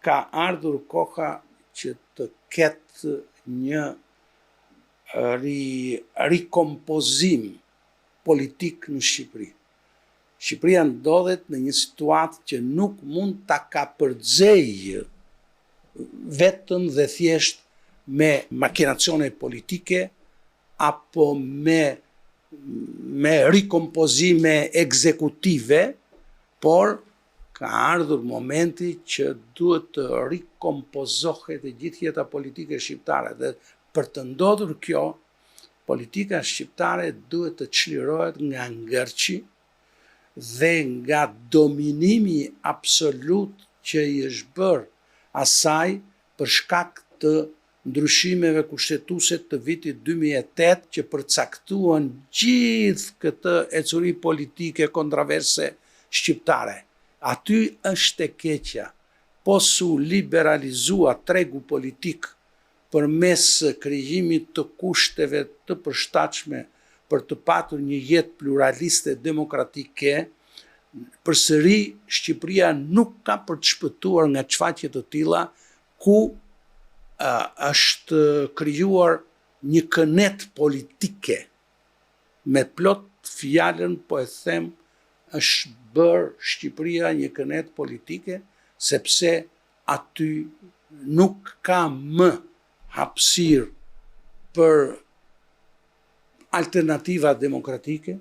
ka ardhur koha që të ketë një rikompozim politik në Shqipëri. Shqipëria ndodhet në një situatë që nuk mund ta kapërxejë vetëm dhe thjesht me makinacione politike apo me rikompozime ekzekutive, por ka ardhur momenti që duhet të rikompozohet e gjithë jeta politike shqiptare dhe për të ndodhur kjo, politika shqiptare duhet të çlirohet nga ngërçi dhe nga dominimi absolut që i është bërë asaj për shkak të ndryshimeve kushtetuese të vitit 2008 që përcaktuan gjithë këtë ecuri politike kontroverse shqiptare. Aty është e keqja, po su liberalizua tregu politik përmes krijimit të kushteve të përshtatshme për të patur një jetë pluraliste demokratike, përsëri Shqipëria nuk ka për të shpëtuar nga çfaqje të tilla ku është krijuar një kënet politike. Me plot fjalën po e them, është bërë Shqipëria një kënet politike, sepse aty nuk ka më hapësirë për alternativa demokratike,